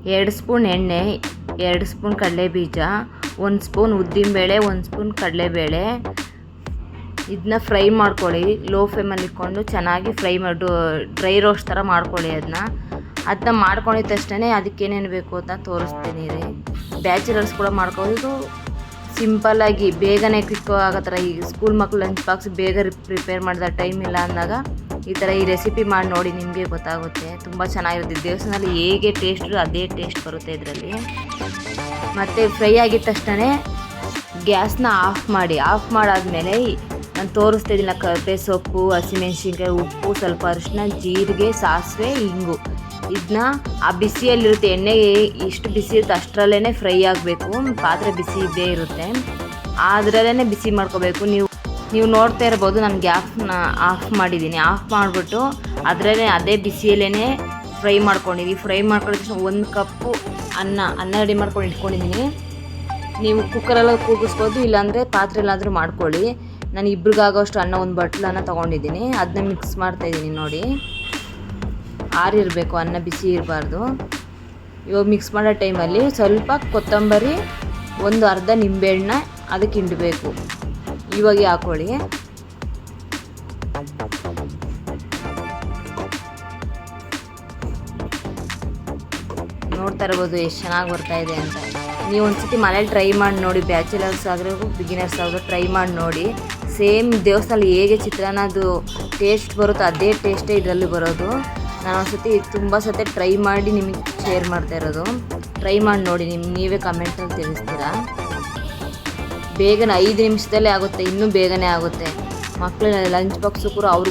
2 spoon ಎಣ್ಣೆ, 2 spoon ಕಡಲೆಬೀಜ, 1 spoon ಉದ್ದಿನಬೇಳೆ, 1 spoon ಕಡಲೆಬೇಳೆ. ಇದನ್ನ ಫ್ರೈ ಮಾಡ್ಕೊಳ್ಳಿ. ಲೋ ಫ್ಲೇಮಲ್ಲಿ ಇಟ್ಕೊಂಡು ಚೆನ್ನಾಗಿ ಫ್ರೈ ಡ್ರೈ ರೋಸ್ಟ್ ಥರ ಮಾಡ್ಕೊಳ್ಳಿ. ಅದನ್ನ ಮಾಡ್ಕೊಂಡಿದ ತಕ್ಷಣ ಅದಕ್ಕೇನೇನು ಬೇಕು ಅಂತ ತೋರಿಸ್ತೀನಿ ರೀ. ಬ್ಯಾಚುಲರ್ಸ್ ಕೂಡ ಮಾಡ್ಕೊಳ್ಳೋದು ಸಿಂಪಲ್ಲಾಗಿ ಬೇಗನೆ ಕ್ವಿಕ್ ಆಗೋ ಥರ. ಈಗ ಸ್ಕೂಲ್ ಮಕ್ಕಳು ಲಂಚ್ ಬಾಕ್ಸ್ ಬೇಗ ಪ್ರಿಪೇರ್ ಮಾಡಿದ ಟೈಮ್ ಇಲ್ಲ ಅಂದಾಗ ಈ ಥರ ಈ ರೆಸಿಪಿ ಮಾಡಿ ನೋಡಿ, ನಿಮಗೆ ಗೊತ್ತಾಗುತ್ತೆ. ತುಂಬ ಚೆನ್ನಾಗಿರುತ್ತೆ. ದೇವಸ್ಥಾನದಲ್ಲಿ ಹೇಗೆ ಟೇಸ್ಟ್ ಅದೇ ಟೇಸ್ಟ್ ಬರುತ್ತೆ ಇದರಲ್ಲಿ. ಮತ್ತು ಫ್ರೈ ಆಗಿದ ತಕ್ಷಣ ಗ್ಯಾಸ್ನ ಆಫ್ ಮಾಡಿ. ಆಫ್ ಮಾಡಾದಮೇಲೆ ನಾನು ತೋರಿಸ್ತಾ ಇದ್ದೀನಿ ಕರಿಬೇವು ಸೊಪ್ಪು, ಹಸಿಮೆಣ್ಸಿನ್ಕಾಯಿ, ಉಪ್ಪು, ಸ್ವಲ್ಪ ಅರಿಶಿನ, ಜೀರಿಗೆ, ಸಾಸಿವೆ, ಇಂಗು. ಇದನ್ನ ಆ ಬಿಸಿಯಲ್ಲಿರುತ್ತೆ, ಎಣ್ಣೆ ಎಷ್ಟು ಬಿಸಿ ಇರುತ್ತೆ ಅಷ್ಟರಲ್ಲೇ ಫ್ರೈ ಆಗಬೇಕು. ಪಾತ್ರೆ ಬಿಸಿ ಇದ್ದೇ ಇರುತ್ತೆ, ಅದರಲ್ಲೇ ಬಿಸಿ ಮಾಡ್ಕೋಬೇಕು. ನೀವು ನೋಡ್ತಾ ಇರ್ಬೋದು, ನಾನು ಗ್ಯಾಸ್ನ ಆಫ್ ಮಾಡಿದ್ದೀನಿ. ಆಫ್ ಮಾಡಿಬಿಟ್ಟು ಅದರಲ್ಲೇ ಅದೇ ಬಿಸಿಯಲ್ಲೇ ಫ್ರೈ ಮಾಡ್ಕೊಂಡಿದ್ದೀವಿ. ಫ್ರೈ ಮಾಡ್ಕೊಂಡಿದ್ದು 1 ಕಪ್ಪು ಅನ್ನ ರೆಡಿ ಮಾಡ್ಕೊಂಡು ಇಟ್ಕೊಂಡಿದ್ದೀನಿ. ನೀವು ಕುಕ್ಕರೆಲ್ಲ ಕೂಗಿಸ್ಬೋದು, ಇಲ್ಲಾಂದರೆ ಪಾತ್ರೆಲ್ಲಾದರೂ ಮಾಡ್ಕೊಳ್ಳಿ. ನಾನು ಇಬ್ರಿಗಾಗೋಷ್ಟು ಅನ್ನ 1 ಬಟ್ಲನ್ನು ತೊಗೊಂಡಿದ್ದೀನಿ. ಅದನ್ನ ಮಿಕ್ಸ್ ಮಾಡ್ತಾಯಿದ್ದೀನಿ ನೋಡಿ. ಆರಿರಬೇಕು, ಅನ್ನ ಬಿಸಿ ಇರಬಾರ್ದು. ಇವಾಗ ಮಿಕ್ಸ್ ಮಾಡೋ ಟೈಮಲ್ಲಿ ಸ್ವಲ್ಪ ಕೊತ್ತಂಬರಿ, 1 ಅರ್ಧ ನಿಂಬೆಹಣ್ಣ ಅದಕ್ಕೆ ಹಿಂಡಬೇಕು. ಇವಾಗ ಹಾಕ್ಕೊಳ್ಳಿ. ನೋಡ್ತಾ ಇರ್ಬೋದು ಎಷ್ಟು ಚೆನ್ನಾಗಿ ಬರ್ತಾಯಿದೆ ಅಂತ. ನೀವು ಒಂದ್ಸತಿ ಮನೇಲಿ ಟ್ರೈ ಮಾಡಿ ನೋಡಿ. ಬ್ಯಾಚುಲರ್ಸ್ ಆದರೂ ಬಿಗಿನರ್ಸ್ ಆದರೂ ಟ್ರೈ ಮಾಡಿ ನೋಡಿ. ಸೇಮ್ ದೇವಸ್ಥಾನದಲ್ಲಿ ಹೇಗೆ ಚಿತ್ರಾನ್ನದು ಟೇಸ್ಟ್ ಬರುತ್ತೋ ಅದೇ ಟೇಸ್ಟೇ ಇದರಲ್ಲಿ ಬರೋದು. ನಾನು ಒಂದ್ಸತಿ ತುಂಬ ಸತಿ ಟ್ರೈ ಮಾಡಿ ನಿಮಗೆ ಶೇರ್ ಮಾಡ್ತಾ ಇರೋದು. ಟ್ರೈ ಮಾಡಿ ನೋಡಿ, ನೀವೇ ಕಮೆಂಟಲ್ಲಿ ತಿಳಿಸ್ತೀರಾ. ಬೇಗನೆ 5 ನಿಮಿಷದಲ್ಲೇ ಆಗುತ್ತೆ, ಇನ್ನೂ ಬೇಗನೆ ಆಗುತ್ತೆ. ಮಕ್ಕಳ ಲಂಚ್ ಬಾಕ್ಸು ಕೂಡ ಅವ್ರಿಗೂ